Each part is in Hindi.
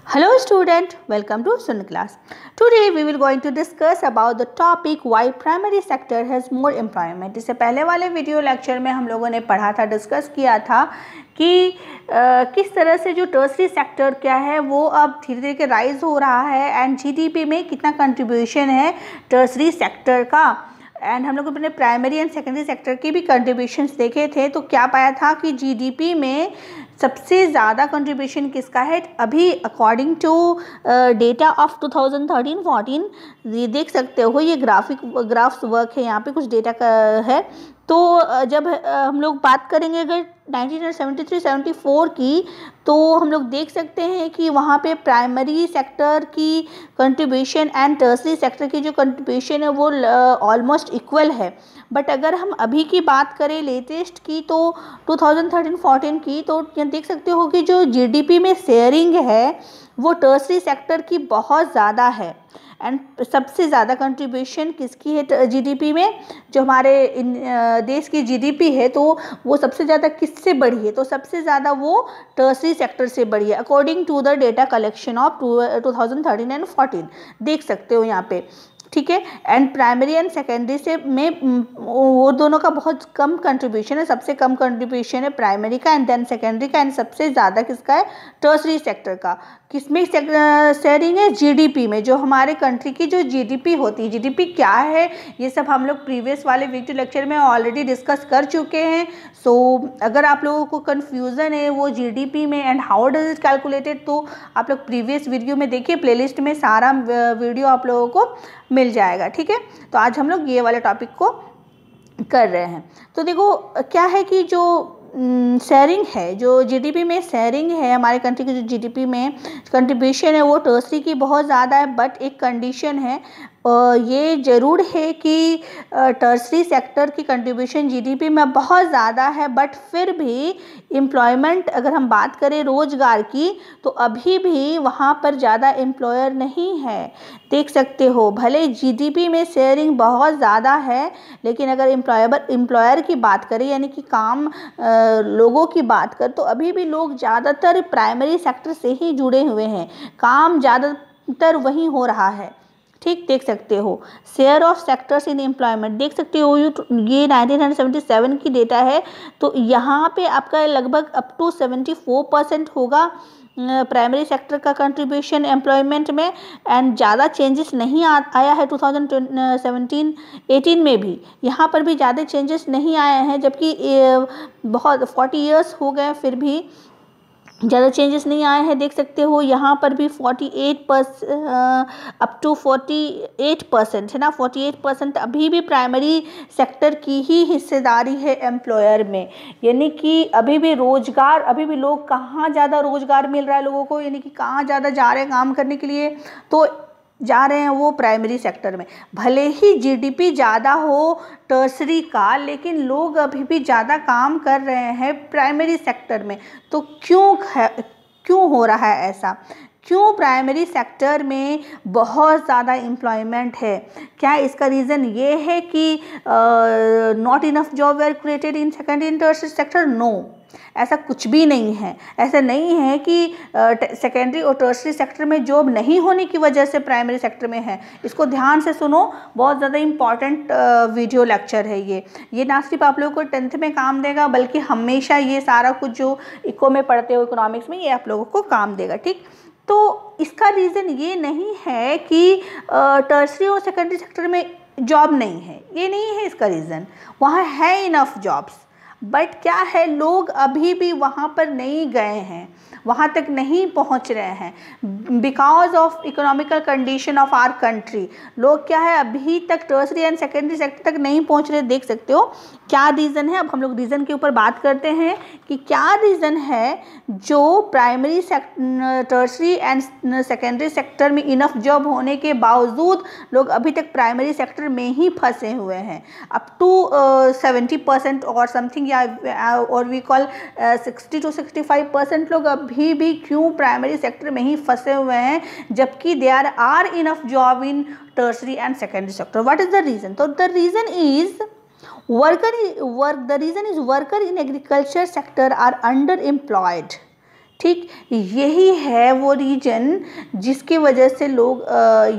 Hello student, welcome to Sun class. Today we will going to discuss about the topic why primary sector has more employment. इससे पहले वाले वीडियो लेक्चर में हम लोगों ने पढ़ा था, डिस्कस किया था कि किस तरह से जो टर्सरी सेक्टर क्या है वो अब धीरे धीरे राइज हो रहा है एंड जीडीपी में कितना कंट्रीब्यूशन है टर्सरी सेक्टर का। एंड हम लोग अपने प्राइमरी एंड सेकेंडरी सेक्टर की भी कंट्रीब्यूशंस देखे थे, तो क्या पाया था कि जीडीपी में सबसे ज़्यादा कंट्रीब्यूशन किसका है अभी अकॉर्डिंग टू डेटा ऑफ 2013-14। ये देख सकते हो, ये ग्राफ्स वर्क है, यहाँ पे कुछ डेटा का है। तो जब हम लोग बात करेंगे अगर 1973-74 की, तो हम लोग देख सकते हैं कि वहाँ पे प्राइमरी सेक्टर की कंट्रीब्यूशन एंड टर्सरी सेक्टर की जो कंट्रीब्यूशन है वो ऑलमोस्ट इक्वल है। बट अगर हम अभी की बात करें लेटेस्ट की, तो 2013-14 की, तो देख सकते हो कि जो जीडीपी में शेयरिंग है वो टर्सरी सेक्टर की बहुत ज़्यादा है। एंड सबसे ज़्यादा कंट्रीब्यूशन किसकी है जीडीपी में, जो हमारे देश की जीडीपी है तो वो सबसे ज़्यादा किससे बढ़ी है, तो सबसे ज़्यादा वो टर्सरी सेक्टर से बढ़ी है according to the data collection of 2013 and 14। देख सकते हो यहाँ पे, ठीक है। एंड प्राइमरी एंड सेकेंडरी से में वो दोनों का बहुत कम कंट्रीब्यूशन है, सबसे कम कंट्रीब्यूशन है प्राइमरी का एंड देन सेकेंडरी का, एंड सबसे ज़्यादा किसका है टर्सरी सेक्टर का। किसमें शेयरिंग है जीडीपी में, जो हमारे कंट्री की जो जीडीपी होती है। जीडीपी क्या है ये सब हम लोग प्रीवियस वाले वीडियो लेक्चर में ऑलरेडी डिस्कस कर चुके हैं। सो अगर आप लोगों को कन्फ्यूज़न है वो जीडीपी में and how does it calculated, तो आप लोग प्रीवियस वीडियो में देखिए, प्लेलिस्ट में सारा वीडियो आप लोगों को मिल जाएगा, ठीक है। तो आज हम लोग ये वाले टॉपिक को कर रहे हैं। तो देखो क्या है कि जो शेयरिंग है, जो जीडीपी में शेयरिंग है, हमारे कंट्री की जो जीडीपी में कंट्रीब्यूशन है वो टर्सरी की बहुत ज़्यादा है। बट एक कंडीशन है, ये ज़रूर है कि टर्सरी सेक्टर की कंट्रीब्यूशन जीडीपी में बहुत ज़्यादा है, बट फिर भी एम्प्लॉयमेंट अगर हम बात करें रोज़गार की, तो अभी भी वहाँ पर ज़्यादा एम्प्लॉयर नहीं है। देख सकते हो, भले जीडीपी में शेयरिंग बहुत ज़्यादा है, लेकिन अगर एम्प्लॉयर की बात करें यानी कि काम लोगों की बात कर, तो अभी भी लोग ज़्यादातर प्राइमरी सेक्टर से ही जुड़े हुए हैं, काम ज़्यादातर वहीं हो रहा है, ठीक। देख सकते हो share of sectors in employment, देख सकते हो ये 1977 की डेटा है। तो यहाँ पे आपका लगभग अप टू 74% होगा प्राइमरी सेक्टर का कंट्रीब्यूशन एम्प्लॉयमेंट में, एंड ज़्यादा चेंजेस नहीं आया है 2017-18 में भी। यहाँ पर भी ज़्यादा चेंजेस नहीं आए हैं, जबकि बहुत 40 इयर्स हो गए फिर भी ज़्यादा चेंजेस नहीं आए हैं। देख सकते हो यहाँ पर भी 48% अप टू 48% है ना, 48% अभी भी प्राइमरी सेक्टर की ही हिस्सेदारी है एम्प्लॉयर में। यानी कि अभी भी रोज़गार, अभी भी लोग कहाँ ज़्यादा रोज़गार मिल रहा है लोगों को, यानी कि कहाँ ज़्यादा जा रहे हैं काम करने के लिए, तो जा रहे हैं वो प्राइमरी सेक्टर में। भले ही जीडीपी ज़्यादा हो टर्सरी का, लेकिन लोग अभी भी ज़्यादा काम कर रहे हैं प्राइमरी सेक्टर में। तो क्यों हो रहा है ऐसा, क्यों प्राइमरी सेक्टर में बहुत ज़्यादा एम्प्लॉयमेंट है? क्या इसका रीज़न ये है कि not enough job were created in secondary and tertiary sector? No, ऐसा कुछ भी नहीं है। ऐसा नहीं है कि सेकेंडरी और टर्सरी सेक्टर में जॉब नहीं होने की वजह से प्राइमरी सेक्टर में है। इसको ध्यान से सुनो, बहुत ज़्यादा इम्पॉर्टेंट वीडियो लेक्चर है ये ना सिर्फ आप लोगों को 10th में काम देगा, बल्कि हमेशा ये सारा कुछ जो इको में पढ़ते हो इकोनॉमिक्स में, ये आप लोगों को काम देगा, ठीक। तो इसका रीज़न ये नहीं है कि टर्सरी और सेकेंडरी सेक्टर में जॉब नहीं है, ये नहीं है इसका रीज़न। वहाँ है इनफ जॉब्स, बट क्या है, लोग अभी भी वहाँ पर नहीं गए हैं, वहाँ तक नहीं पहुँच रहे हैं because of economical condition of our country. लोग क्या है अभी तक टर्सरी एंड सेकेंडरी सेक्टर तक नहीं पहुँच रहे। देख सकते हो क्या रीज़न है। अब हम लोग रीज़न के ऊपर बात करते हैं कि क्या रीज़न है जो primary tertiary and secondary sector में इनफ जॉब होने के बावजूद लोग अभी तक प्राइमरी सेक्टर में ही फंसे हुए हैं। अप टू 70% और समथिंग, या और वी कॉल 60 to 65% लोग अभी भी क्यों प्राइमरी सेक्टर में ही फंसे हुए हैं, जबकि there are enough job in tertiary and secondary sector. What is the reason? तो the reason is worker in agriculture sector are underemployed, ठीक, यही है वो रीजन जिसकी वजह से लोग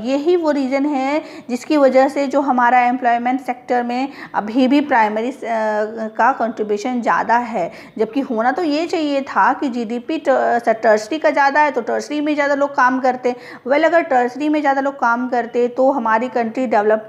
यही वो रीज़न है जिसकी वजह से जो हमारा एम्प्लॉयमेंट सेक्टर में अभी भी प्राइमरी का कंट्रीब्यूशन ज़्यादा है, जबकि होना तो ये चाहिए था कि जीडीपी टर्सरी का ज़्यादा है तो टर्सरी में ज़्यादा लोग काम करते। अगर टर्सरी में ज़्यादा लोग काम करते तो हमारी कंट्री डेवलप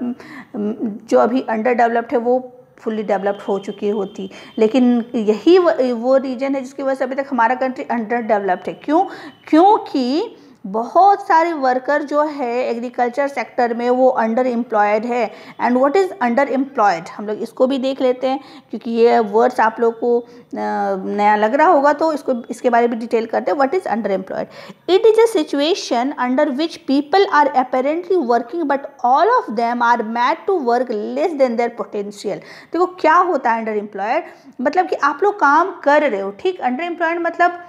जो अभी अंडर डेवलप्ड है वो फुली डेवलप्ड हो चुकी होती। लेकिन यही वो रीजन है जिसकी वजह से अभी तक हमारा कंट्री अंडर डेवलप्ड है। क्यों? क्योंकि बहुत सारे वर्कर जो है एग्रीकल्चर सेक्टर में वो अंडर एम्प्लॉयड है। And what is under employed, हम लोग इसको भी देख लेते हैं क्योंकि ये वर्ड्स आप लोग को नया लग रहा होगा, तो इसके बारे में डिटेल करते हैं। What is underemployed? It is a situation under which people are apparently working but all of them are made to work less than their potential. देखो क्या होता है अंडर एम्प्लॉयड, मतलब कि आप लोग काम कर रहे हो, ठीक। अंडर एम्प्लॉयड मतलब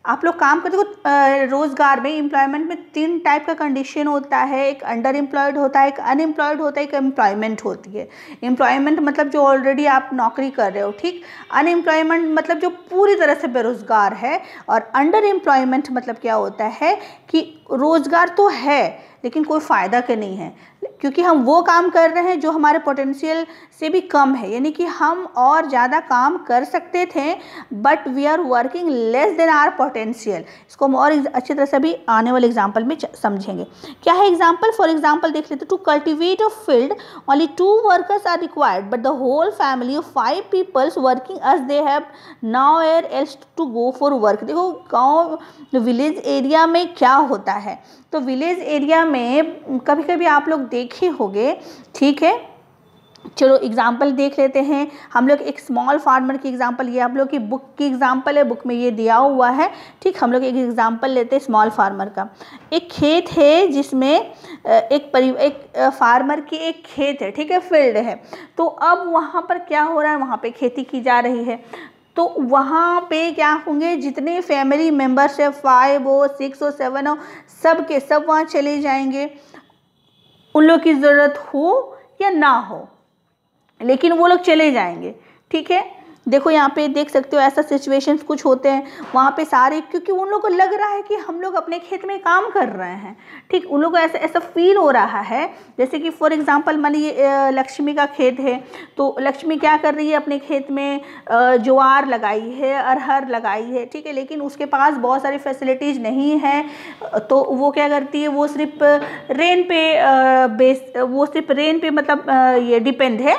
आप लोग काम करते हो। रोज़गार में एम्प्लॉयमेंट में 3 टाइप का कंडीशन होता है, एक अंडर एम्प्लॉयड होता है, एक अनएम्प्लॉयड होता है, एक एम्प्लॉयमेंट होती है। एम्प्लॉयमेंट मतलब जो ऑलरेडी आप नौकरी कर रहे हो, ठीक। अनएम्प्लॉयमेंट मतलब जो पूरी तरह से बेरोज़गार है। और अंडर एम्प्लॉयमेंट मतलब क्या होता है कि रोज़गार तो है लेकिन कोई फ़ायदा के नहीं है, क्योंकि हम वो काम कर रहे हैं जो हमारे पोटेंशियल से भी कम है, यानी कि हम और ज़्यादा काम कर सकते थे but we are working less than our potential. इसको हम और अच्छी तरह से भी आने वाले एग्जाम्पल में समझेंगे। क्या है एग्जाम्पल? फॉर एग्जाम्पल देख लेते। To cultivate a field only 2 workers are required but the whole family of 5 peoples working as they have nowhere else to go for work. देखो गाँव विलेज एरिया में क्या होता है, तो विलेज एरिया में कभी कभी आप लोग देखे होंगे, ठीक है। चलो एग्जाम्पल देख लेते हैं हम लोग। एक स्मॉल फार्मर की एग्जाम्पल, ये आप लोग की बुक की एग्जाम्पल है, बुक में ये दिया हुआ है, ठीक। हम लोग एक एग्जाम्पल लेते हैं स्मॉल फार्मर का। एक खेत है जिसमें एक फार्मर की एक खेत है, ठीक है, फील्ड है। तो अब वहाँ पर क्या हो रहा है, वहाँ पे खेती की जा रही है। तो वहाँ पे क्या होंगे, जितने फैमिली मेम्बर्स है 5 हो 6 हो 7 हो, सब के सब वहाँ चले जाएंगे, उन लोग की ज़रूरत हो या ना हो, लेकिन वो लोग चले जाएंगे, ठीक है। देखो यहाँ पे देख सकते हो ऐसा सिचुएशंस कुछ होते हैं वहाँ पे सारे, क्योंकि उन लोगों को लग रहा है कि हम लोग अपने खेत में काम कर रहे हैं, ठीक। उन लोगों को ऐसा फील हो रहा है। जैसे कि फॉर एग्जांपल मान लीजिए लक्ष्मी का खेत है, तो लक्ष्मी क्या कर रही है, अपने खेत में ज्वार लगाई है, अरहर लगाई है, ठीक है, लेकिन उसके पास बहुत सारी फैसिलिटीज़ नहीं है। तो वो क्या करती है, वो सिर्फ रेन पे मतलब ये डिपेंड है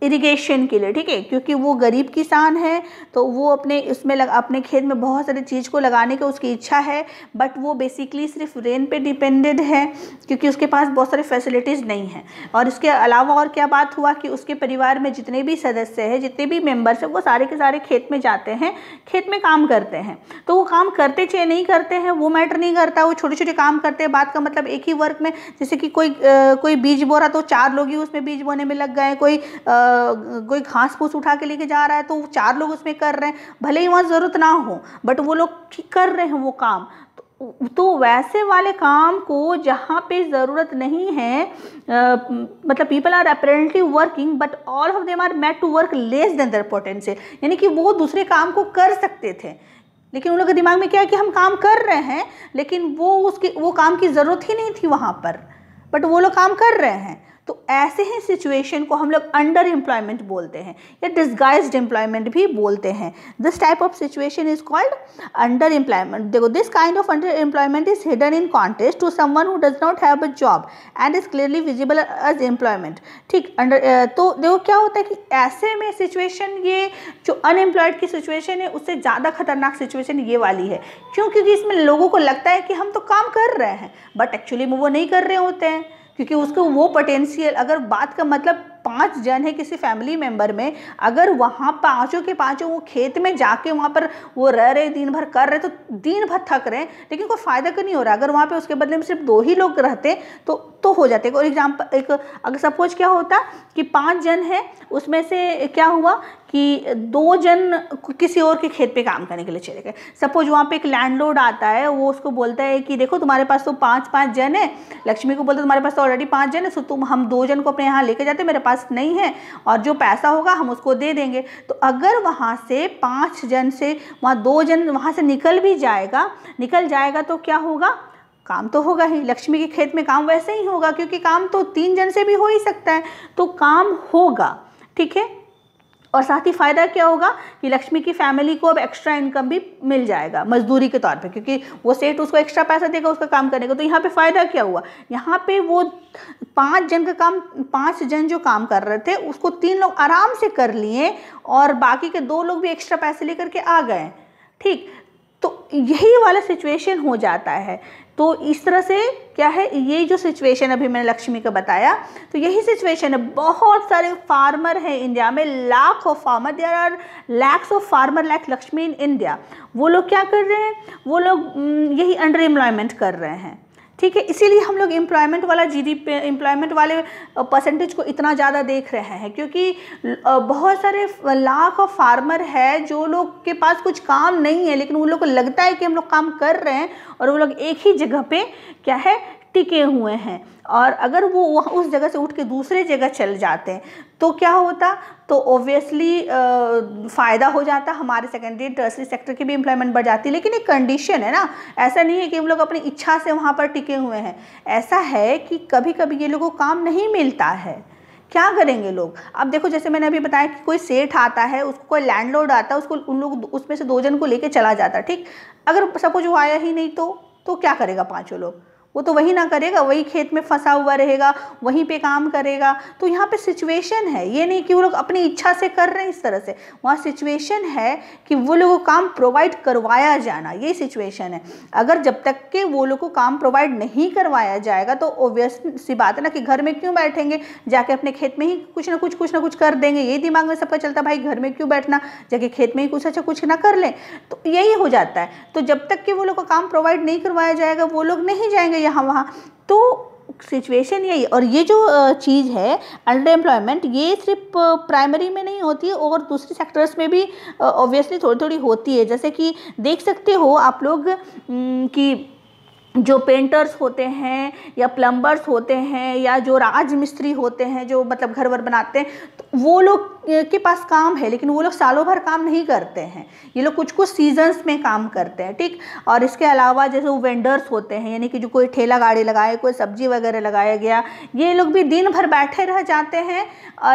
इरिगेशन के लिए, ठीक है, क्योंकि वो गरीब किसान है। तो वो अपने खेत में बहुत सारी चीज़ को लगाने की उसकी इच्छा है, बट वो बेसिकली सिर्फ रेन पे डिपेंडेड है क्योंकि उसके पास बहुत सारी फैसिलिटीज़ नहीं है। और इसके अलावा और क्या बात हुआ कि उसके परिवार में जितने भी सदस्य हैं, जितने भी मेंबर्स हैं, वो सारे के सारे खेत में जाते हैं, खेत में काम करते हैं। तो वो काम करते चाहे नहीं करते हैं वो मैटर नहीं करता, वो छोटे छोटे काम करते हैं। बात का मतलब एक ही वर्क में, जैसे कि कोई बीज बो रहा तो 4 लोग ही उसमें बीज बोने में लग गए, कोई घास फूस उठा के लेके जा रहा है तो 4 लोग उसमें कर रहे हैं, भले ही वहाँ ज़रूरत ना हो बट वो लोग कर रहे हैं वो काम। तो वैसे वाले काम को जहाँ पे ज़रूरत नहीं है, मतलब people are apparently working but all of them are made to work less than their potential, यानी कि वो दूसरे काम को कर सकते थे लेकिन उन लोगों के दिमाग में क्या है कि हम काम कर रहे हैं, लेकिन वो काम की ज़रूरत ही नहीं थी वहाँ पर, बट वो लोग काम कर रहे हैं। तो ऐसे ही सिचुएशन को हम लोग अंडर एम्प्लॉयमेंट बोलते हैं या डिस्गाइज्ड एम्प्लॉयमेंट भी बोलते हैं। This type of situation is called under employment. देखो, this kind of under employment is hidden in contest to someone who does not have a job and is clearly visible as employment, ठीक। तो देखो क्या होता है कि ऐसे में सिचुएशन, ये जो अनएम्प्लॉयड की सिचुएशन है उससे ज़्यादा खतरनाक सिचुएशन ये वाली है। क्यों? क्योंकि इसमें लोगों को लगता है कि हम तो काम कर रहे हैं बट एक्चुअली में वो नहीं कर रहे होते हैं, क्योंकि उसको वो पोटेंशियल, अगर बात का मतलब 5 जन है किसी फैमिली मेंबर में, अगर वहाँ 5 के 5 वो खेत में जाके वहाँ पर वो रह रहे, दिन भर कर रहे, तो दिन भर थक रहे हैं लेकिन कोई फ़ायदा क्यों नहीं हो रहा। अगर वहाँ पे उसके बदले में सिर्फ 2 ही लोग रहते तो हो जाते। और अगर सपोज क्या होता कि 5 जन है, उसमें से क्या हुआ कि 2 जन किसी और के खेत पे काम करने के लिए चले गए। सपोज वहाँ पे एक लैंडलॉर्ड आता है, वो उसको बोलता है कि देखो तुम्हारे पास तो 5-5 जन है, लक्ष्मी को बोलते तुम्हारे पास तो ऑलरेडी 5 जन है, सो हम 2 जन को अपने यहाँ लेके जाते, मेरे पास नहीं है, और जो पैसा होगा हम उसको दे देंगे। तो अगर वहाँ से 5 जन से वहाँ 2 जन वहाँ से निकल जाएगा तो क्या होगा, काम तो होगा ही। लक्ष्मी के खेत में काम वैसे ही होगा, क्योंकि काम तो 3 जन से भी हो ही सकता है, तो काम होगा, ठीक है। और साथ ही फ़ायदा क्या होगा कि लक्ष्मी की फैमिली को अब एक्स्ट्रा इनकम भी मिल जाएगा मजदूरी के तौर पे, क्योंकि वो सेठ उसको एक्स्ट्रा पैसा देगा उसका काम करने का। तो यहाँ पे फ़ायदा क्या हुआ, यहाँ पे वो 5 जन का काम, 5 जन जो काम कर रहे थे उसको 3 लोग आराम से कर लिए, और बाकी के 2 लोग भी एक्स्ट्रा पैसे लेकर के आ गए, ठीक। तो यही वाला सिचुएशन हो जाता है। तो इस तरह से क्या है, ये जो सिचुएशन अभी मैंने लक्ष्मी का बताया, तो यही सिचुएशन है। बहुत सारे फार्मर हैं इंडिया में, lakh of farmer, there are lakhs of farmer like Lakshmi in India. वो लोग क्या कर रहे हैं, वो लोग यही अंडर एम्प्लॉयमेंट कर रहे हैं, ठीक है। इसीलिए हम लोग एम्प्लॉयमेंट वाला GDP, एम्प्लॉयमेंट वाले परसेंटेज को इतना ज़्यादा देख रहे हैं, क्योंकि बहुत सारे लाख ऑफ फार्मर है जो लोग के पास कुछ काम नहीं है, लेकिन वो लोग को लगता है कि हम लोग काम कर रहे हैं, और वो लोग एक ही जगह पे क्या है, टिके हुए हैं। और अगर वो उस जगह से उठ के दूसरे जगह चल जाते हैं तो क्या होता, तो ओब्वियसली फ़ायदा हो जाता, हमारे सेकेंडरी टर्सरी सेक्टर की भी एम्प्लॉयमेंट बढ़ जाती। लेकिन एक कंडीशन है ना, ऐसा नहीं है कि हम लोग अपनी इच्छा से वहाँ पर टिके हुए हैं। ऐसा है कि कभी कभी ये लोगों को काम नहीं मिलता है, क्या करेंगे लोग। अब देखो, जैसे मैंने अभी बताया कि कोई सेठ आता है, उसको कोई लैंडलॉर्ड आता है, उसको उन लोग उसमें से 2 जन को लेके चला जाता, ठीक। अगर सपोज वो आया ही नहीं तो क्या करेगा 5 लोग, वो तो वही ना करेगा, वही खेत में फंसा हुआ रहेगा, वहीं पे काम करेगा। तो यहाँ पे सिचुएशन है, ये नहीं कि वो लोग अपनी इच्छा से कर रहे हैं इस तरह से, वहाँ सिचुएशन है कि वो लोगों को काम प्रोवाइड करवाया जाना, ये सिचुएशन है। अगर जब तक के वो लोग को काम प्रोवाइड नहीं करवाया जाएगा तो ऑब्वियस सी बात है ना कि घर में क्यों बैठेंगे, जाके अपने खेत में ही कुछ ना कुछ कर देंगे। यही दिमाग में सबका चलता, भाई घर में क्यों बैठना, जाके खेत में ही कुछ अच्छा कुछ ना कर लें, तो यही हो जाता है। तो जब तक कि वो लोग को काम प्रोवाइड नहीं करवाया जाएगा वो लोग नहीं जाएंगे यहाँ वहाँ। तो सिचुएशन यही। और ये जो चीज़ है अंडर एम्प्लॉयमेंट, ये सिर्फ प्राइमरी में नहीं होती है और दूसरे सेक्टर्स में भी ऑब्वियसली थोड़ी थोड़ी होती है। जैसे कि देख सकते हो आप लोग कि जो पेंटर्स होते हैं या प्लम्बर्स होते हैं या जो राजमिस्त्री होते हैं, जो मतलब घर वर बनाते हैं, तो वो लोग के पास काम है, लेकिन वो लोग सालों भर काम नहीं करते हैं, ये लोग कुछ कुछ सीजन्स में काम करते हैं, ठीक। और इसके अलावा जैसे वो वेंडर्स होते हैं, यानी कि जो कोई ठेला गाड़ी लगाए, कोई सब्जी वगैरह लगाया गया, ये लोग भी दिन भर बैठे रह जाते हैं,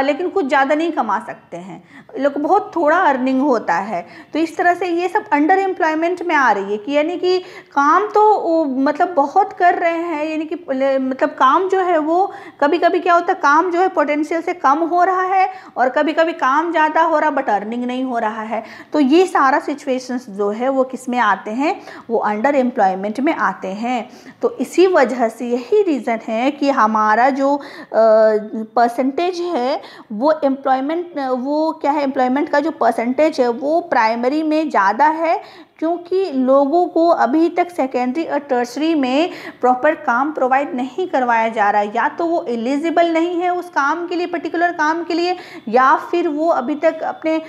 लेकिन कुछ ज़्यादा नहीं कमा सकते हैं, लोग को बहुत थोड़ा अर्निंग होता है। तो इस तरह से ये सब अंडर एम्प्लॉयमेंट में आ रही है कि यानी कि काम तो मतलब बहुत कर रहे हैं, यानी कि मतलब काम जो है वो कभी कभी क्या होता है, काम जो है पोटेंशियल से कम हो रहा है और कभी कभी काम ज़्यादा हो रहा बट अर्निंग नहीं हो रहा है। तो ये सारा सिचुएशंस जो है वो किस में आते हैं, वो अंडर एम्प्लॉयमेंट में आते हैं। तो इसी वजह से यही रीज़न है कि हमारा जो परसेंटेज है वो एम्प्लॉयमेंट, वो क्या है, एम्प्लॉयमेंट का जो परसेंटेज है वो प्राइमरी में ज़्यादा है, क्योंकि लोगों को अभी तक सेकेंडरी और टर्सरी में प्रॉपर काम प्रोवाइड नहीं करवाया जा रहा है। या तो वो एलिजिबल नहीं है उस काम के लिए, पर्टिकुलर काम के लिए, या फिर वो अभी तक अपने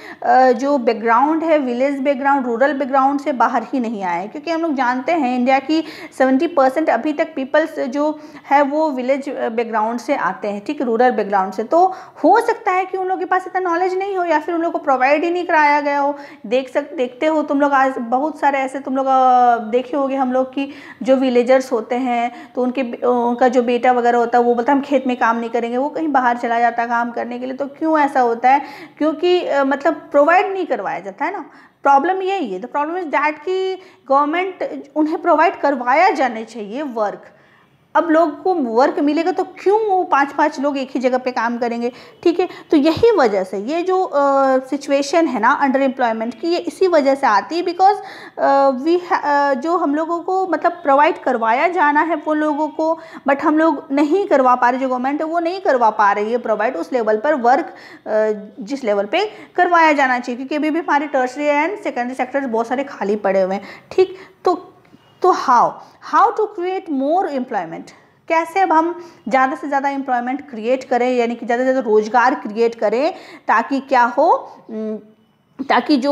जो बैकग्राउंड है, विलेज बैकग्राउंड, रूरल बैकग्राउंड से बाहर ही नहीं आए। क्योंकि हम लोग जानते हैं इंडिया की 70% अभी तक पीपल्स जो है वो विलेज बैकग्राउंड से आते हैं, ठीक, रूरल बैकग्राउंड से। तो हो सकता है कि उन लोगों के पास इतना नॉलेज नहीं हो या फिर उन लोगों को प्रोवाइड ही नहीं कराया गया हो। देखते हो तुम लोग, आज बहुत सारे ऐसे तुम लोग देखे होंगे हम लोग की जो विलेजर्स होते हैं, तो उनका जो बेटा वगैरह होता है वो बोलता है हम खेत में काम नहीं करेंगे, वो कहीं बाहर चला जाता है काम करने के लिए। तो क्यों ऐसा होता है, क्योंकि मतलब प्रोवाइड नहीं करवाया जाता है ना। प्रॉब्लम यही है। द प्रॉब्लम इज दैट कि गवर्नमेंट उन्हें प्रोवाइड करवाया जाना चाहिए वर्क। अब लोगों को वर्क मिलेगा तो क्यों वो 5-5 लोग एक ही जगह पे काम करेंगे, ठीक है। तो यही वजह से ये जो सिचुएशन है ना अंडर एम्प्लॉयमेंट की, ये इसी वजह से आती है, बिकॉज जो हम लोगों को मतलब प्रोवाइड करवाया जाना है वो लोगों को, बट हम लोग नहीं करवा पा रहे, जो गवर्नमेंट है वो नहीं करवा पा रही है प्रोवाइड उस लेवल पर वर्क जिस लेवल पे करवाया जाना चाहिए। क्योंकि अभी भी हमारे टर्सरी एंड सेकेंडरी सेक्टर्स बहुत सारे खाली पड़े हुए हैं, ठीक। तो how to create more employment, कैसे अब हम ज़्यादा से ज़्यादा एम्प्लॉयमेंट क्रिएट करें, यानी कि ज़्यादा से ज़्यादा रोज़गार क्रिएट करें, ताकि क्या हो, ताकि जो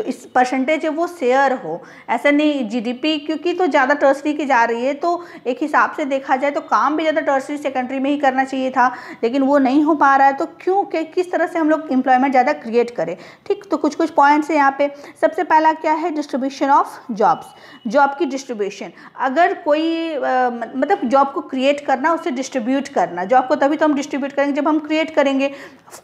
इस परसेंटेज है वो शेयर हो। ऐसा नहीं जीडीपी क्योंकि तो ज़्यादा टर्सरी की जा रही है, तो एक हिसाब से देखा जाए तो काम भी ज़्यादा टर्सरी सेकेंडरी में ही करना चाहिए था, लेकिन वो नहीं हो पा रहा है। तो क्यों, किस तरह से हम लोग एम्प्लॉयमेंट ज़्यादा क्रिएट करें। ठीक, तो कुछ कुछ पॉइंट्स है यहाँ पे। सबसे पहला क्या है, डिस्ट्रीब्यूशन ऑफ जॉब्स, जॉब की डिस्ट्रीब्यूशन। अगर कोई मतलब जॉब को क्रिएट करना, उसे डिस्ट्रीब्यूट करना। जॉब को तभी तो हम डिस्ट्रीब्यूट करेंगे जब हम क्रिएट करेंगे,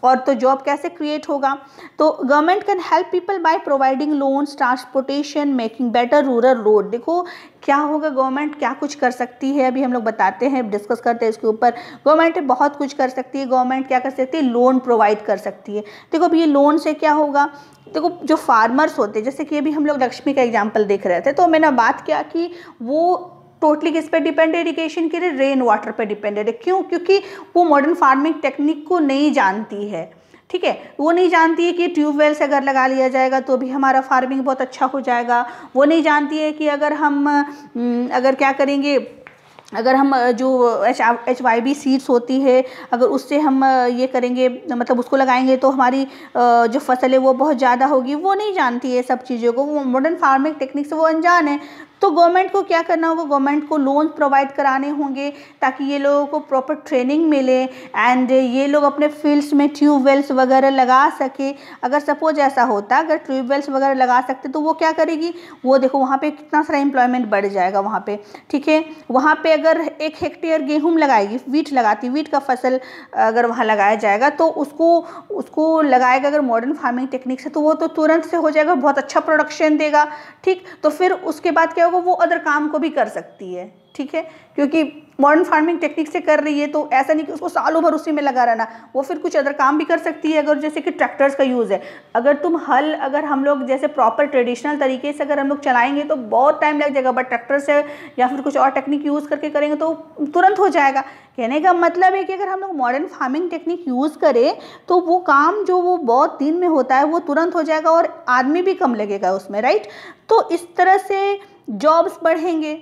और तो जॉब कैसे क्रिएट होगा। तो government can help people by providing loans, transportation, making better rural road. देखो क्या होगा, गवर्नमेंट क्या कुछ कर सकती है, अभी हम लोग बताते हैं, डिस्कस करते हैं इसके ऊपर। गवर्नमेंट बहुत कुछ कर सकती है। गवर्नमेंट क्या कर सकती है, लोन प्रोवाइड कर सकती है। देखो अभी ये लोन से क्या होगा, देखो जो फार्मर्स होते हैं, जैसे कि अभी हम लोग लक्ष्मी का एग्जाम्पल देख रहे थे, तो मैंने बात किया कि वो टोटली किस पे डिपेंड है, इरिगेशन के लिए, रेन वाटर पे डिपेंडेड है। क्यों, क्योंकि वो मॉडर्न फार्मिंग टेक्निक को नहीं जानती है। ठीक है, वो नहीं जानती है कि ट्यूबवेल से अगर लगा लिया जाएगा तो भी हमारा फार्मिंग बहुत अच्छा हो जाएगा। वो नहीं जानती है कि अगर हम अगर क्या करेंगे, अगर हम जो HYB सीड्स होती है, अगर उससे हम ये करेंगे, मतलब उसको लगाएंगे तो हमारी जो फसल है वो बहुत ज़्यादा होगी। वो नहीं जानती है सब चीज़ों को, वो मॉडर्न फार्मिंग टेक्निक से वो अनजान है। तो गवर्नमेंट को क्या करना होगा, गवर्नमेंट को लोन प्रोवाइड कराने होंगे ताकि ये लोगों को प्रॉपर ट्रेनिंग मिले एंड ये लोग अपने फील्ड्स में ट्यूबवेल्स वगैरह लगा सके। अगर सपोज ऐसा होता, अगर ट्यूबवेल्स वगैरह लगा सकते तो वो क्या करेगी, वो देखो वहाँ पे कितना सारा एम्प्लॉयमेंट बढ़ जाएगा वहाँ पे। ठीक है, वहाँ पे अगर 1 हेक्टेयर गेहूँ लगाएगी, वीट लगाती, वीट का फसल अगर वहाँ लगाया जाएगा तो उसको लगाएगा अगर मॉडर्न फार्मिंग टेक्निक से, तो वो तो तुरंत से हो जाएगा, बहुत अच्छा प्रोडक्शन देगा। ठीक, तो फिर उसके बाद क्या, वो अदर काम को भी कर सकती है। ठीक है, क्योंकि मॉडर्न फार्मिंग टेक्निक से कर रही है, तो ऐसा नहीं कि उसको सालों भर उसी में लगा रहना, वो फिर कुछ अदर काम भी कर सकती है। अगर जैसे कि ट्रैक्टर्स का यूज़ है, अगर तुम हल, अगर हम लोग जैसे प्रॉपर ट्रेडिशनल तरीके से अगर हम लोग चलाएंगे तो बहुत टाइम लग जाएगा, बट ट्रैक्टर से या फिर कुछ और टेक्निक यूज़ करके करेंगे तो तुरंत हो जाएगा। कहने का मतलब है कि अगर हम लोग मॉडर्न फार्मिंग टेक्निक यूज़ करें तो वो काम जो वो बहुत दिन में होता है वो तुरंत हो जाएगा और आदमी भी कम लगेगा उसमें, राइट। तो इस तरह से जॉब्स बढ़ेंगे।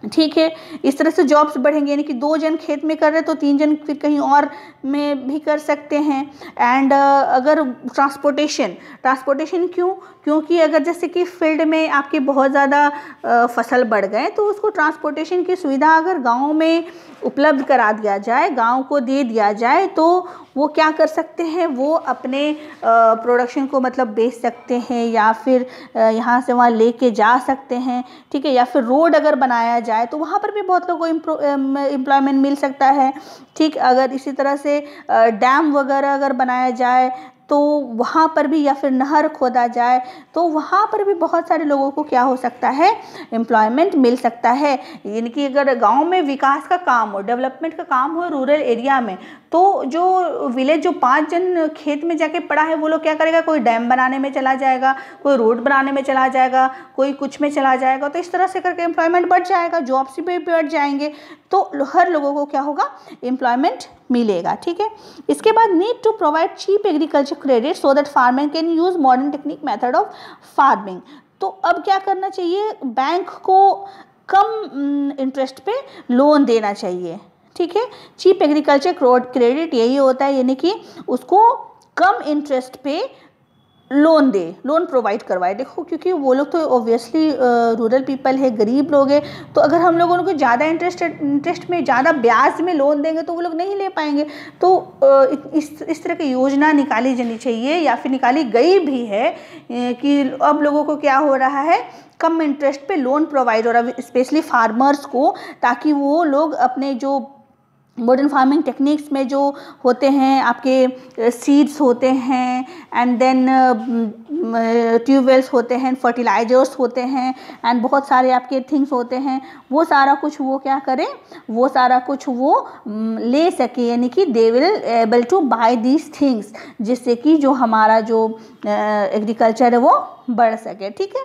ठीक है, इस तरह से जॉब्स बढ़ेंगे, यानी कि 2 जन खेत में कर रहे तो 3 जन फिर कहीं और में भी कर सकते हैं। एंड अगर ट्रांसपोर्टेशन क्यों, क्योंकि अगर जैसे कि फील्ड में आपके बहुत ज़्यादा फसल बढ़ गए तो उसको ट्रांसपोर्टेशन की सुविधा अगर गाँव में उपलब्ध करा दिया जाए, गाँव को दे दिया जाए, तो वो क्या कर सकते हैं, वो अपने प्रोडक्शन को मतलब बेच सकते हैं या फिर यहाँ से वहाँ लेके जा सकते हैं। ठीक है, या फिर रोड अगर बनाया जाए तो वहाँ पर भी बहुत लोगों को एम्प्लॉयमेंट मिल सकता है। ठीक, अगर इसी तरह से डैम वगैरह अगर बनाया जाए तो वहाँ पर भी, या फिर नहर खोदा जाए तो वहाँ पर भी बहुत सारे लोगों को क्या हो सकता है, एम्प्लॉयमेंट मिल सकता है। यानी कि अगर गांव में विकास का काम हो, डेवलपमेंट का काम हो रूरल एरिया में, तो जो विलेज जो 5 जन खेत में जाके पड़ा है वो लोग क्या करेगा, कोई डैम बनाने में चला जाएगा, कोई रोड बनाने में चला जाएगा, कोई कुछ में चला जाएगा। तो इस तरह से करके एम्प्लॉयमेंट बढ़ जाएगा, जॉब्स भी बढ़ जाएंगे, तो हर लोगों को क्या होगा, एम्प्लॉयमेंट मिलेगा। ठीक है, इसके बाद need to provide cheap agriculture credit so that farmer can use modern technique method of farming. तो अब क्या करना चाहिए, बैंक को कम इंटरेस्ट पे लोन देना चाहिए। ठीक है, चीप एग्रीकल्चर क्रेडिट यही होता है, यानी कि उसको कम इंटरेस्ट पे लोन दे, लोन प्रोवाइड करवाए। देखो क्योंकि वो लोग तो ऑब्वियसली रूरल पीपल है, गरीब लोग हैं, तो अगर हम लोग उनको ज़्यादा इंटरेस्ट में, ज़्यादा ब्याज में लोन देंगे तो वो लोग नहीं ले पाएंगे। तो इस तरह की योजना निकाली जानी चाहिए, या फिर निकाली गई भी है कि अब लोगों को क्या हो रहा है, कम इंटरेस्ट पे लोन प्रोवाइड हो रहा है, स्पेशली फार्मर्स को, ताकि वो लोग अपने जो मॉडर्न फार्मिंग टेक्निक्स में जो होते हैं, आपके सीड्स होते हैं, एंड देन ट्यूबवेल्स होते हैं, फर्टिलाइजर्स होते हैं, एंड बहुत सारे आपके थिंग्स होते हैं, वो सारा कुछ वो क्या करें, वो सारा कुछ वो ले सके, यानी कि they will able to buy these things, जिससे कि जो हमारा जो एग्रीकल्चर है वो बढ़ सके। ठीक है,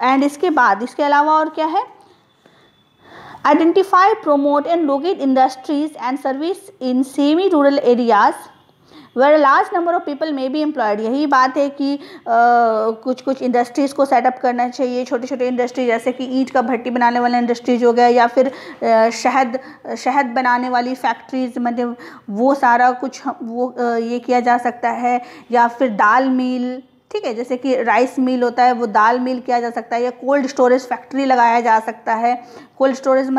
एंड इसके बाद इसके अलावा और क्या है, identify, promote and locate industries and service in semi-rural areas where large number of people may be employed. यही बात है कि कुछ कुछ इंडस्ट्रीज़ को सेटअप करना चाहिए, छोटे छोटे इंडस्ट्री जैसे कि ईंट का भट्टी बनाने वाला इंडस्ट्रीज हो गया, या फिर शहद बनाने वाली फैक्ट्रीज, मतलब वो सारा कुछ वो ये किया जा सकता है, या फिर दाल मिल, ठीक है, जैसे कि राइस मिल होता है वो दाल मिल किया जा सकता है, या कोल्ड स्टोरेज फैक्ट्री लगाया जा सकता है। कोल्ड स्टोरेज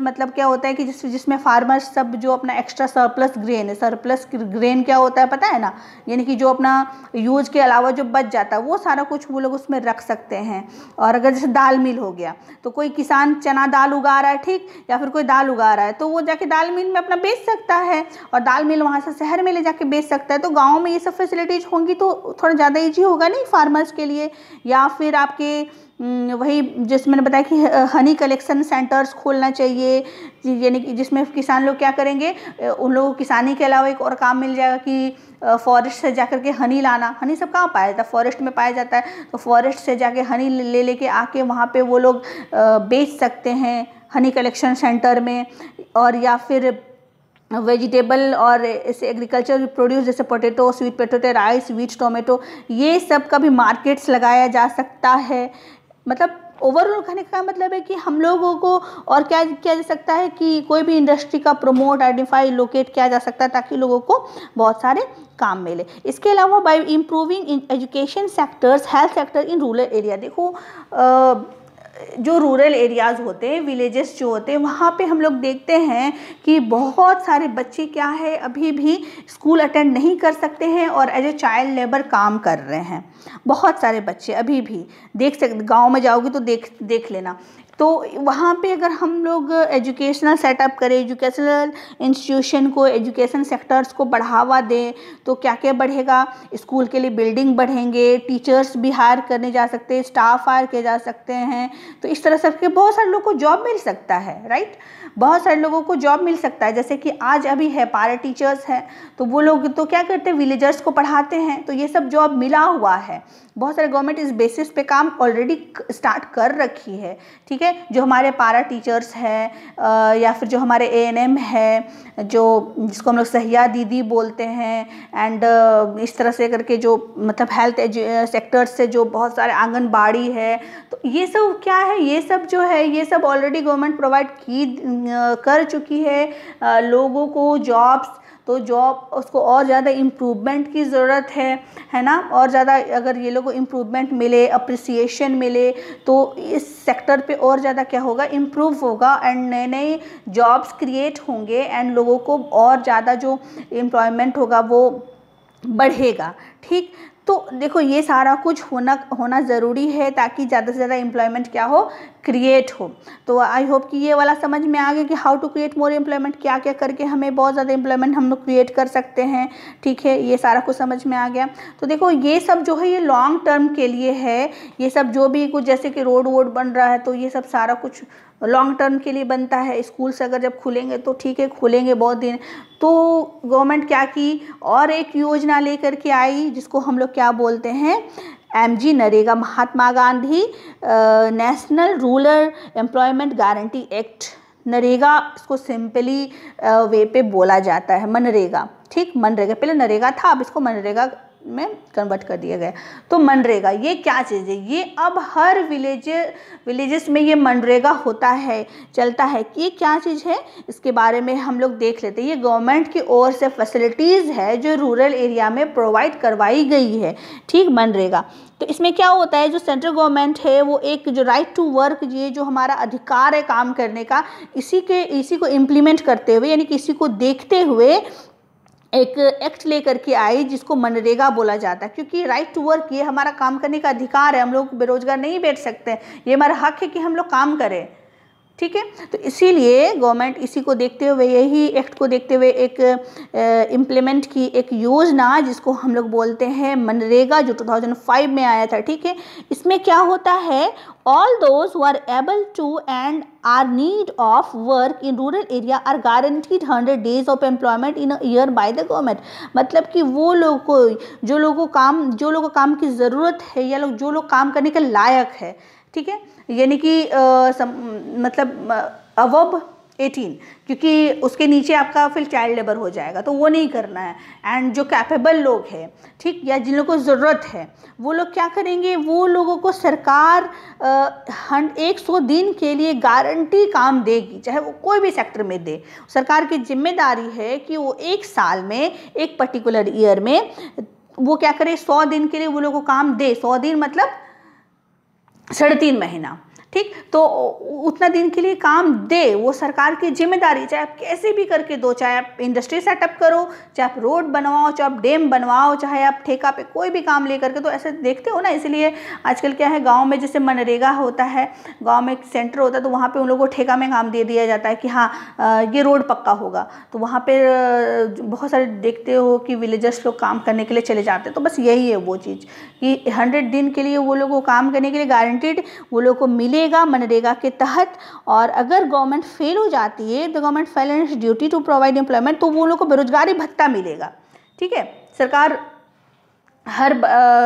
मतलब क्या होता है कि जिसमें फार्मर्स सब जो अपना एक्स्ट्रा सरप्लस ग्रेन क्या होता है पता है ना, यानी कि जो अपना यूज के अलावा जो बच जाता है वो सारा कुछ वो लोग उसमें रख सकते हैं। और अगर जैसे दाल मिल हो गया तो कोई किसान चना दाल उगा रहा है, ठीक, या फिर कोई दाल उगा रहा है तो वो जाके दाल मिल में अपना बेच सकता है, और दाल मिल वहाँ से शहर में ले जाके बेच सकता है। तो गाँव में ये सब फैसिलिटीज़ होंगी तो थोड़ा ज़्यादा ईजी होगा नहीं फार्मर्स के लिए। या फिर आपके वही जिसमें मैंने बताया कि हनी कलेक्शन सेंटर्स खोलना चाहिए, यानी कि जिसमें किसान लोग क्या करेंगे, उन लोगों को किसानी के अलावा एक और काम मिल जाएगा कि फॉरेस्ट से जाकर के हनी लाना। हनी सब कहाँ पाया जाता है, फॉरेस्ट में पाया जाता है, तो फॉरेस्ट से जाके हनी ले लेके आके वहाँ पे वो लोग बेच सकते हैं हनी कलेक्शन सेंटर में। और या फिर वेजिटेबल और ऐसे एग्रीकल्चर प्रोड्यूस जैसे potato, sweet potato, rice, wheat, tomato, ये सब का भी मार्केट्स लगाया जा सकता है। मतलब ओवरऑल कहने का मतलब है कि हम लोगों को और क्या किया जा सकता है कि कोई भी इंडस्ट्री का प्रमोट, आइडेंटिफाई, लोकेट किया जा सकता है ताकि लोगों को बहुत सारे काम मिले। इसके अलावा bye improving in education sectors, health sector in rural area. देखो जो रूरल एरियाज़ होते हैं, विलेजेस जो होते हैं, वहाँ पे हम लोग देखते हैं कि बहुत सारे बच्चे क्या है अभी भी स्कूल अटेंड नहीं कर सकते हैं और एज ए चाइल्ड लेबर काम कर रहे हैं। बहुत सारे बच्चे अभी भी देख सकते, गांव में जाओगे तो देख लेना। तो वहाँ पे अगर हम लोग एजुकेशनल सेटअप करें, एजुकेशनल इंस्टीट्यूशन को, एजुकेशन सेक्टर्स को बढ़ावा दें तो क्या क्या बढ़ेगा, स्कूल के लिए बिल्डिंग बढ़ेंगे, टीचर्स भी हायर करने जा सकते हैं, स्टाफ हायर किए जा सकते हैं। तो इस तरह से बहुत सारे लोगों को जॉब मिल सकता है, राइट, बहुत सारे लोगों को जॉब मिल सकता है। जैसे कि आज अभी है पारा टीचर्स हैं, तो वो लोग तो क्या करते हैं, विलेजर्स को पढ़ाते हैं, तो ये सब जॉब मिला हुआ है। बहुत सारे गवर्नमेंट इस बेसिस पे काम ऑलरेडी स्टार्ट कर रखी है, ठीक है। जो हमारे पारा टीचर्स हैं या फिर जो हमारे ANM है, जो जिसको हम लोग सहिया दीदी बोलते हैं, एंड इस तरह से करके जो मतलब हेल्थ सेक्टर्स से जो बहुत सारे आंगनबाड़ी है, तो ये सब क्या है, ये सब जो है ये सब ऑलरेडी गवर्नमेंट प्रोवाइड कर चुकी है लोगों को जॉब्स। तो जॉब उसको और ज़्यादा इम्प्रूवमेंट की ज़रूरत है ना, और ज़्यादा अगर ये लोगों को इम्प्रूवमेंट मिले, अप्रिसिएशन मिले, तो इस सेक्टर पे और ज़्यादा क्या होगा, इम्प्रूव होगा, एंड नए नए जॉब्स क्रिएट होंगे, एंड लोगों को और ज़्यादा जो एम्प्लॉयमेंट होगा वो बढ़ेगा, ठीक। तो देखो ये सारा कुछ होना ज़रूरी है ताकि ज़्यादा से ज़्यादा एम्प्लॉयमेंट क्या हो, क्रिएट हो। तो आई होप कि ये वाला समझ में आ गया कि how to create more employment, क्या क्या करके हमें बहुत ज़्यादा एम्प्लॉयमेंट हम लोग क्रिएट कर सकते हैं, ठीक है। ये सारा कुछ समझ में आ गया। तो देखो ये सब जो है ये लॉन्ग टर्म के लिए है, ये सब जो भी कुछ जैसे कि रोड वोड बन रहा है तो ये सब सारा कुछ लॉन्ग टर्म के लिए बनता है। स्कूल से अगर जब खुलेंगे तो ठीक है, खुलेंगे बहुत दिन, तो गवर्नमेंट क्या की और एक योजना लेकर के आई जिसको हम लोग क्या बोलते हैं, MG NREGA, Mahatma Gandhi national rural employment guarantee act. NREGA इसको सिंपली वे पे बोला जाता है, मनरेगा, ठीक, मनरेगा, पहले नरेगा था, अब इसको मनरेगा में कन्वर्ट कर दिया गया। तो मनरेगा ये क्या चीज़ है, ये अब हर विलेजेस में ये मनरेगा होता है, चलता है कि ये क्या चीज़ है, इसके बारे में हम लोग देख लेते हैं। ये गवर्नमेंट की ओर से फैसिलिटीज़ है जो रूरल एरिया में प्रोवाइड करवाई गई है, ठीक, मनरेगा। तो इसमें क्या होता है, जो सेंट्रल गवर्नमेंट है वो एक जो राइट टू वर्क, ये जो हमारा अधिकार है काम करने का, इसी को इम्प्लीमेंट करते हुए, यानी कि इसी को देखते हुए एक एक्ट लेकर के आई जिसको मनरेगा बोला जाता है। क्योंकि राइट टू वर्क ये हमारा काम करने का अधिकार है, हम लोग बेरोजगार नहीं बैठ सकते, ये हमारा हक है कि हम लोग काम करें, ठीक है। तो इसीलिए गवर्नमेंट इसी को देखते हुए, यही एक्ट को देखते हुए एक इम्प्लीमेंट की एक योजना जिसको हम लोग बोलते हैं मनरेगा, जो 2005 में आया था, ठीक है। इसमें क्या होता है, all those who are able to and are need of work in rural area are guaranteed 100 days of employment in a year by the government. मतलब कि वो लोग को जो लोगों को काम की ज़रूरत है, या जो लोग काम करने के लायक है, ठीक है, यानी कि मतलब अबव 18, क्योंकि उसके नीचे आपका फिर चाइल्ड लेबर हो जाएगा, तो वो नहीं करना है। एंड जो कैपेबल लोग हैं, ठीक, या जिन लोगों को ज़रूरत है, वो लोग क्या करेंगे, वो लोगों को सरकार 100 दिन के लिए गारंटी काम देगी, चाहे वो कोई भी सेक्टर में दे। सरकार की जिम्मेदारी है कि वो 1 साल में, एक पर्टिकुलर ईयर में वो क्या करे, 100 दिन के लिए वो लोगों को काम दे। 100 दिन मतलब 3.5 महीना, ठीक, तो उतना दिन के लिए काम दे, वो सरकार की जिम्मेदारी। चाहे आप कैसे भी करके दो, चाहे आप इंडस्ट्री सेटअप करो, चाहे आप रोड बनवाओ, चाहे आप डैम बनवाओ, चाहे आप ठेका पे कोई भी काम ले करके, तो ऐसे देखते हो ना। इसलिए आजकल क्या है, गांव में जैसे मनरेगा होता है, गांव में एक सेंटर होता है, तो वहाँ पे उन लोगों को ठेका में काम दे दिया जाता है कि हाँ ये रोड पक्का होगा, तो वहाँ पर बहुत सारे देखते हो कि विलेजर्स लोग काम करने के लिए चले जाते हैं। तो बस यही है वो चीज़ कि 100 दिन के लिए वो लोग को काम करने के लिए गारंटीड वो लोग को मिलेगा मनरेगा के तहत। और अगर गवर्नमेंट फेल हो जाती है, the government fail in its duty to provide employment, तो वो लोग को बेरोजगारी भत्ता मिलेगा, ठीक है। सरकार हर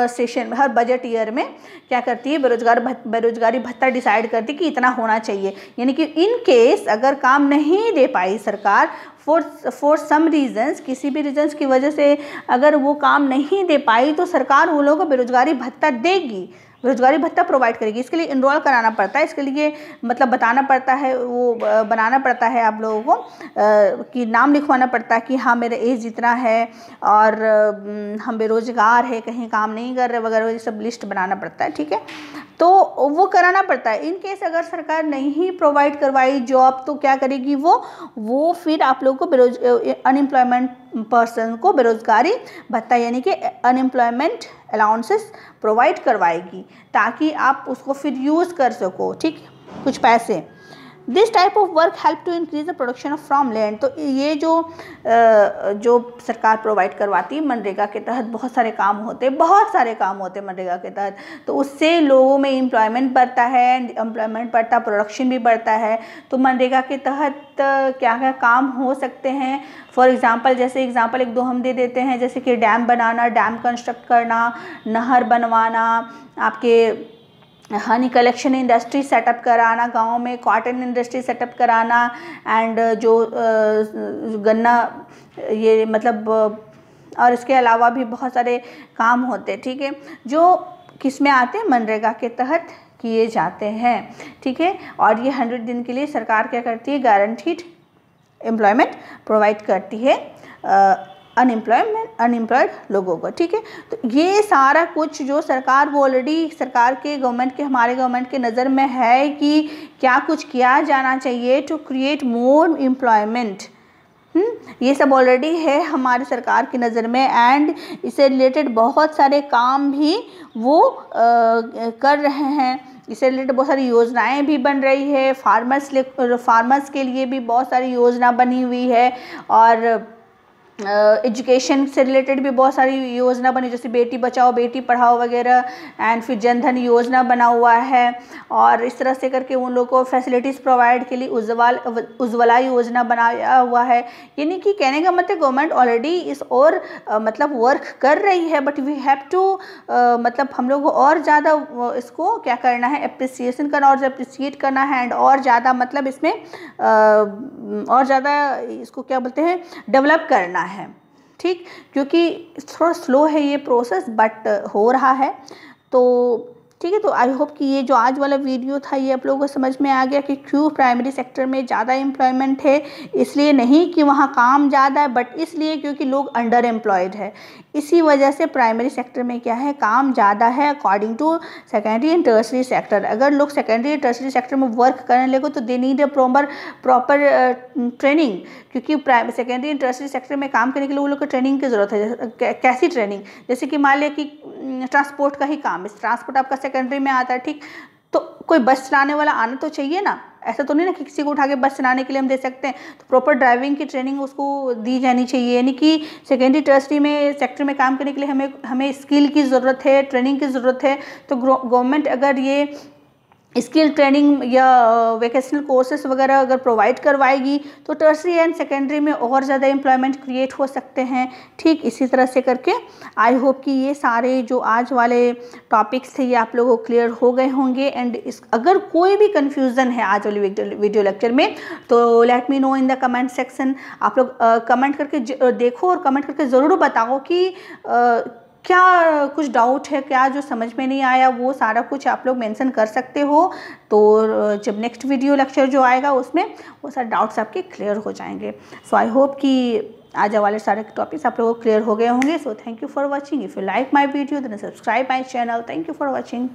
सेशन, हर बजट ईयर में क्या करती है, बेरोजगारी भत्ता डिसाइड करती है कि इतना होना चाहिए। यानी कि इन केस अगर काम नहीं दे पाई सरकार फॉर सम रीजंस, किसी भी रीजंस की वजह से अगर वो काम नहीं दे पाई, तो सरकार वो लोगों को बेरोजगारी भत्ता देगी, बेरोजगारी भत्ता प्रोवाइड करेगी। इसके लिए इनरोल कराना पड़ता है, इसके लिए मतलब बताना पड़ता है, वो बनाना पड़ता है आप लोगों को कि नाम लिखवाना पड़ता है कि हाँ मेरा एज इतना है और हम बेरोजगार है, कहीं काम नहीं कर रहे वगैरह, ये सब लिस्ट बनाना पड़ता है, ठीक है। तो वो कराना पड़ता है। इन केस अगर सरकार नहीं प्रोवाइड करवाई जॉब, तो क्या करेगी वो फिर आप लोगों को अनएम्प्लॉयमेंट पर्सन को बेरोजगारी भत्ता यानी कि अनएम्प्लॉयमेंट अलाउंसेस प्रोवाइड करवाएगी, ताकि आप उसको फिर यूज़ कर सको, ठीक, कुछ पैसे। This type of work help to increase the production of from land. तो ये जो सरकार प्रोवाइड करवाती है मनरेगा के तहत, बहुत सारे काम होते हैं मनरेगा के तहत, तो उससे लोगों में एम्प्लॉयमेंट बढ़ता है, एम्प्लॉयमेंट बढ़ता, प्रोडक्शन भी बढ़ता है। तो मनरेगा के तहत क्या क्या काम हो सकते हैं, फॉर एग्जांपल, जैसे एग्जांपल 1-2 हम दे देते हैं, जैसे कि डैम बनाना, डैम कंस्ट्रक्ट करना, नहर बनवाना, आपके हनी कलेक्शन इंडस्ट्री सेटअप कराना गाँव में, कॉटन इंडस्ट्री सेटअप कराना, एंड जो गन्ना ये मतलब, और इसके अलावा भी बहुत सारे काम होते हैं, ठीक है, जो किस में आते हैं, मनरेगा के तहत किए जाते हैं, ठीक है। और ये 100 दिन के लिए सरकार क्या करती है, गारंटीड एम्प्लॉयमेंट प्रोवाइड करती है अनएम्प्लॉयड लोगों को, ठीक है। तो ये सारा कुछ जो सरकार, वो ऑलरेडी सरकार के गवर्नमेंट के, हमारे गवर्नमेंट के नज़र में है कि क्या कुछ किया जाना चाहिए टू क्रिएट मोर एम्प्लॉयमेंट। ये सब ऑलरेडी है हमारी सरकार की नज़र में, एंड इससे रिलेटेड बहुत सारे काम भी वो कर रहे हैं। इससे रिलेटेड बहुत सारी योजनाएं भी बन रही है, फार्मर्स के लिए भी बहुत सारी योजना बनी हुई है, और एजुकेशन से रिलेटेड भी बहुत सारी योजना बनी, जैसे बेटी बचाओ बेटी पढ़ाओ वगैरह, एंड फिर जनधन योजना बना हुआ है, और इस तरह से करके उन लोगों को फैसिलिटीज़ प्रोवाइड के लिए उज्ज्वला योजना बनाया हुआ है। यानी कि कहने का मतलब गवर्नमेंट ऑलरेडी इस और मतलब वर्क कर रही है, बट वी हैव टू मतलब हम लोग को और ज़्यादा इसको क्या करना है, अप्रिसिएशन करना, और अप्रिसिएट करना है, एंड और ज़्यादा मतलब इसमें और ज़्यादा इसको क्या बोलते हैं, डेवलप करना है, ठीक, क्योंकि थोड़ा स्लो है ये प्रोसेस, बट हो रहा है। तो ठीक है, तो आई होप कि ये जो आज वाला वीडियो था ये आप लोगों को समझ में आ गया कि क्यों प्राइमरी सेक्टर में ज़्यादा एम्प्लॉयमेंट है। इसलिए नहीं कि वहाँ काम ज़्यादा है, बट इसलिए क्योंकि लोग अंडर एम्प्लॉयड है, इसी वजह से प्राइमरी सेक्टर में क्या है, काम ज़्यादा है according to secondary and tertiary sector. अगर लोग सेकेंडरी एंड टर्सरी सेक्टर में वर्क करने लगे तो they need a proper training, क्योंकि सेकेंडरी एंड टर्सरी सेक्टर में काम करने के लिए वो लोग को ट्रेनिंग की ज़रूरत है। कैसी ट्रेनिंग, जैसे कि मान लिया कि ट्रांसपोर्ट का ही काम है, ट्रांसपोर्ट आपका सेकेंडरी में आता है, ठीक, तो कोई बस चलाने वाला आना तो चाहिए ना, ऐसा तो नहीं ना कि किसी को उठा के बस चलाने के लिए हम दे सकते हैं। तो प्रॉपर ड्राइविंग की ट्रेनिंग उसको दी जानी चाहिए। यानी कि सेकेंडरी टर्सरी में सेक्टर में काम करने के लिए हमें स्किल की ज़रूरत है, ट्रेनिंग की ज़रूरत है। तो गवर्नमेंट अगर ये स्किल ट्रेनिंग या वेकेशनल कोर्सेज वगैरह अगर प्रोवाइड करवाएगी तो टर्सरी एंड सेकेंडरी में और ज़्यादा एम्प्लॉयमेंट क्रिएट हो सकते हैं। ठीक इसी तरह से करके आई होप कि ये सारे जो आज वाले टॉपिक्स थे ये आप लोगों को क्लियर हो गए होंगे। एंड अगर कोई भी कन्फ्यूज़न है आज वाले वीडियो लेक्चर में तो let me know in the comment section. आप लोग कमेंट करके देखो और कमेंट करके ज़रूर बताओ कि क्या कुछ डाउट है, क्या जो समझ में नहीं आया, वो सारा कुछ आप लोग मेंशन कर सकते हो। तो जब नेक्स्ट वीडियो लेक्चर जो आएगा उसमें वो सारे डाउट्स आपके क्लियर हो जाएंगे। सो आई होप कि आज वाले सारे टॉपिक्स आप लोगों को क्लियर हो गए होंगे। So thank you for watching. If you like my video then subscribe my channel. Thank you for watching.